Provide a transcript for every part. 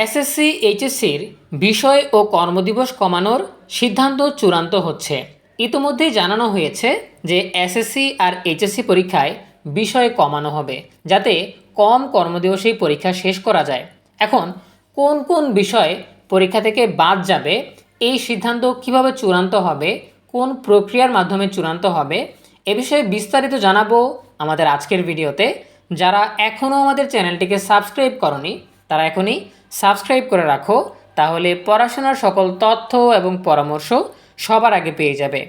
SSC এইচএসসির বিষয় ও কর্মদিবস কমানোর সিদ্ধান্ত চূড়ান্ত হচ্ছে। ইতিমধ্যেই জানানো হয়েছে যে এসএসসি আর এইচএসসি পরীক্ষায় বিষয় কমানো হবে, যাতে কম কর্মদিবসেই পরীক্ষা শেষ করা যায়। এখন কোন কোন বিষয় পরীক্ষা থেকে বাদ যাবে, এই সিদ্ধান্ত কিভাবে চূড়ান্ত হবে, কোন প্রক্রিয়ার মাধ্যমে চূড়ান্ত হবে, এ বিষয়ে বিস্তারিত জানাবো আমাদের আজকের ভিডিওতে। যারা এখনও আমাদের চ্যানেলটিকে সাবস্ক্রাইব করনি তারা এখনই সাবস্ক্রাইব করে রাখো, তাহলে পড়াশোনার সকল তথ্য এবং পরামর্শ সবার আগে পেয়ে যাবে।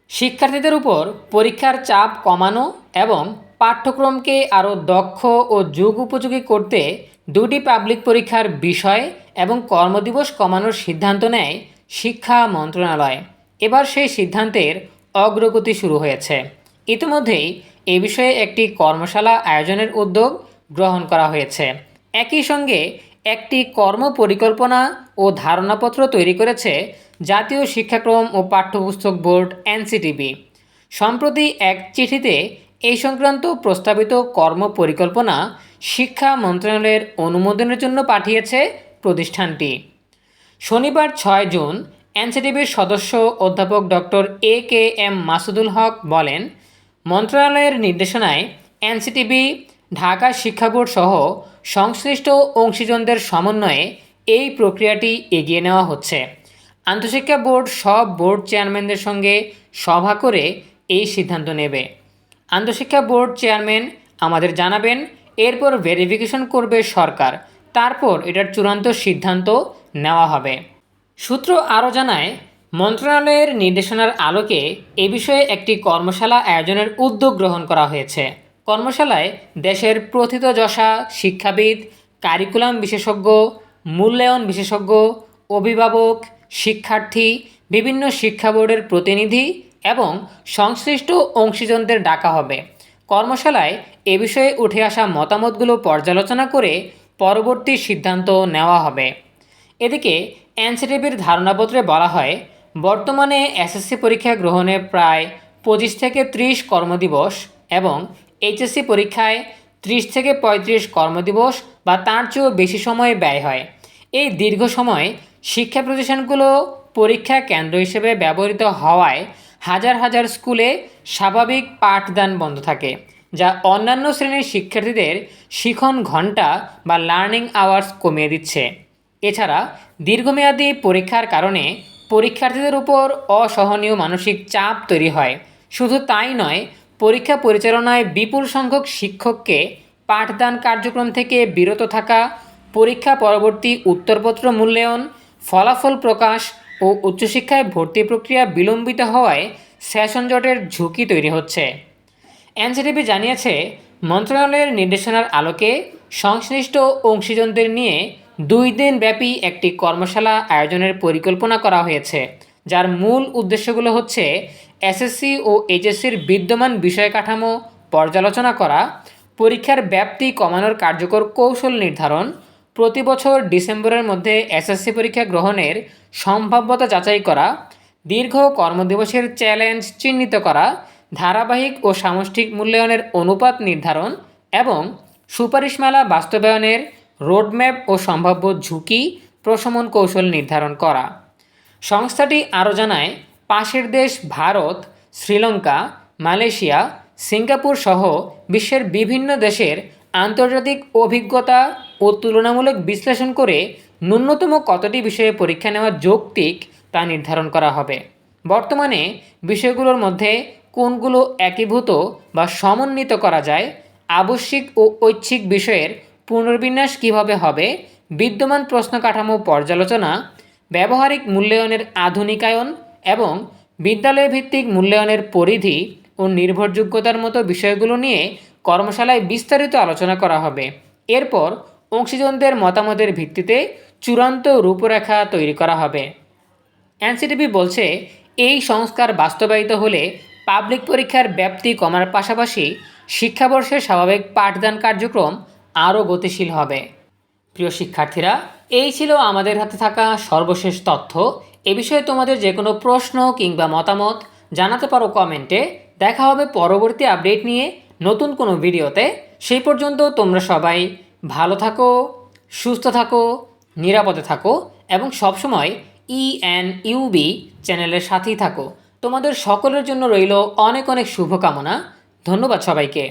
শিক্ষার্থীদের উপর পরীক্ষার চাপ কমানো এবং পাঠ্যক্রমকে আরও দক্ষ ও যুগ উপযোগী করতে দুটি পাবলিক পরীক্ষার বিষয় এবং কর্মদিবস কমানোর সিদ্ধান্ত নেয় শিক্ষা মন্ত্রণালয়। এবার সেই সিদ্ধান্তের অগ্রগতি শুরু হয়েছে। ইতিমধ্যেই এ বিষয়ে একটি কর্মশালা আয়োজনের উদ্যোগ গ্রহণ করা হয়েছে। একই সঙ্গে একটি কর্ম পরিকল্পনা ও ধারণাপত্র তৈরি করেছে জাতীয় শিক্ষাক্রম ও পাঠ্যপুস্তক বোর্ড এনসিটিবি। সম্প্রতি এক চিঠিতে এই সংক্রান্ত প্রস্তাবিত কর্ম পরিকল্পনা শিক্ষা মন্ত্রণালয়ের অনুমোদনের জন্য পাঠিয়েছে প্রতিষ্ঠানটি। শনিবার 6 জুন এনসিটিবির সদস্য অধ্যাপক ডক্টর AKM মাসুদুল হক বলেন, মন্ত্রণালয়ের নির্দেশনায় এনসিটিবি, ঢাকা শিক্ষা বোর্ড সহ সংশ্লিষ্ট অংশীজনদের সমন্বয়ে এই প্রক্রিয়াটি এগিয়ে নেওয়া হচ্ছে। আন্তঃশিক্ষা বোর্ড সব বোর্ড চেয়ারম্যানদের সঙ্গে সভা করে এই সিদ্ধান্ত নেবে। আন্তঃশিক্ষা বোর্ড চেয়ারম্যান আমাদের জানাবেন, এরপর ভেরিফিকেশন করবে সরকার, তারপর এটার চূড়ান্ত সিদ্ধান্ত নেওয়া হবে। সূত্র আরও জানায়, মন্ত্রণালয়ের নির্দেশনার আলোকে এ বিষয়ে একটি কর্মশালা আয়োজনের উদ্যোগ গ্রহণ করা হয়েছে। কর্মশালায় দেশের প্রথিতযশা শিক্ষাবিদ, কারিকুলাম বিশেষজ্ঞ, মূল্যায়ন বিশেষজ্ঞ, অভিভাবক, শিক্ষার্থী, বিভিন্ন শিক্ষা বোর্ডের প্রতিনিধি এবং সংশ্লিষ্ট অংশীজনদের ডাকা হবে। কর্মশালায় এ বিষয়ে উঠে আসা মতামতগুলো পর্যালোচনা করে পরবর্তী সিদ্ধান্ত নেওয়া হবে। এদিকে এনসিটিবির ধারণাপত্রে বলা হয়, বর্তমানে এসএসসি পরীক্ষা গ্রহণে প্রায় 25 থেকে 30 কর্মদিবস এবং এইচএসসি পরীক্ষায় 30 থেকে 35 কর্মদিবস বা তার চেয়েও বেশি সময় ব্যয় হয়। এই দীর্ঘ সময় শিক্ষা প্রতিষ্ঠানগুলো পরীক্ষা কেন্দ্র হিসেবে ব্যবহৃত হওয়ায় হাজার হাজার স্কুলে স্বাভাবিক পাঠদান বন্ধ থাকে, যা অন্যান্য শ্রেণীর শিক্ষার্থীদের শিখন ঘন্টা বা লার্নিং আওয়ার্স কমিয়ে দিচ্ছে। এছাড়া দীর্ঘমেয়াদী পরীক্ষার কারণে পরীক্ষার্থীদের উপর অসহনীয় মানসিক চাপ তৈরি হয়। শুধু তাই নয়, পরীক্ষা পরিচালনায় বিপুল সংখ্যক শিক্ষককে পাঠদান কার্যক্রম থেকে বিরত থাকা, পরীক্ষা পরবর্তী উত্তরপত্র মূল্যায়ন, ফলাফল প্রকাশ ও উচ্চশিক্ষায় ভর্তি প্রক্রিয়া বিলম্বিত হওয়ায় সেশন জটের ঝুঁকি তৈরি হচ্ছে। এনসিটিবি জানিয়েছে, মন্ত্রণালয়ের নির্দেশনার আলোকে সংশ্লিষ্ট অংশীজনদের নিয়ে 2 দিন ব্যাপী একটি কর্মশালা আয়োজনের পরিকল্পনা করা হয়েছে, যার মূল উদ্দেশ্যগুলো হচ্ছে এসএসসি ও এইচএসসির বিদ্যমান বিষয় কাঠামো পর্যালোচনা করা, পরীক্ষার ব্যাপ্তি কমানোর কার্যকর কৌশল নির্ধারণ, প্রতি বছর ডিসেম্বরের মধ্যে এসএসসি পরীক্ষা গ্রহণের সম্ভাব্যতা যাচাই করা, দীর্ঘ কর্মদিবসের চ্যালেঞ্জ চিহ্নিত করা, ধারাবাহিক ও সামষ্টিক মূল্যায়নের অনুপাত নির্ধারণ এবং সুপারিশমালা বাস্তবায়নের রোডম্যাপ ও সম্ভাব্য ঝুঁকি প্রশমন কৌশল নির্ধারণ করা। সংস্থাটি আরও জানায়, পাশের দেশ ভারত, শ্রীলঙ্কা, মালয়েশিয়া, সিঙ্গাপুর সহ বিশ্বের বিভিন্ন দেশের আন্তর্জাতিক অভিজ্ঞতা ও তুলনামূলক বিশ্লেষণ করে ন্যূনতম কতটি বিষয়ে পরীক্ষা নেওয়া যৌক্তিক তা নির্ধারণ করা হবে। বর্তমানে বিষয়গুলোর মধ্যে কোনগুলো একীভূত বা সমন্বিত করা যায়, আবশ্যিক ও ঐচ্ছিক বিষয়ের পুনর্বিন্যাস কীভাবে হবে, বিদ্যমান প্রশ্ন কাঠামো পর্যালোচনা, ব্যবহারিক মূল্যায়নের আধুনিকায়ন এবং বিদ্যালয় ভিত্তিক মূল্যায়নের পরিধি ও নির্ভরযোগ্যতার মতো বিষয়গুলো নিয়ে কর্মশালায় বিস্তারিত আলোচনা করা হবে। এরপর অংশীজনদের মতামতের ভিত্তিতে চূড়ান্ত রূপরেখা তৈরি করা হবে। এনসিটিবি বলছে, এই সংস্কার বাস্তবায়িত হলে পাবলিক পরীক্ষার ব্যাপ্তি কমার পাশাপাশি শিক্ষাবর্ষের স্বাভাবিক পাঠদান কার্যক্রম আরও গতিশীল হবে। প্রিয় শিক্ষার্থীরা, এই ছিল আমাদের হাতে থাকা সর্বশেষ তথ্য। এ বিষয়ে তোমাদের যে কোনো প্রশ্ন কিংবা মতামত জানাতে পারো কমেন্টে। দেখা হবে পরবর্তী আপডেট নিয়ে নতুন কোনো ভিডিওতে। সেই পর্যন্ত তোমরা সবাই ভালো থাকো, সুস্থ থাকো, নিরাপদে থাকো এবং সবসময় ইএনইউবি চ্যানেলের সাথেই থাকো। তোমাদের সকলের জন্য রইল অনেক অনেক শুভকামনা। ধন্যবাদ সবাইকে।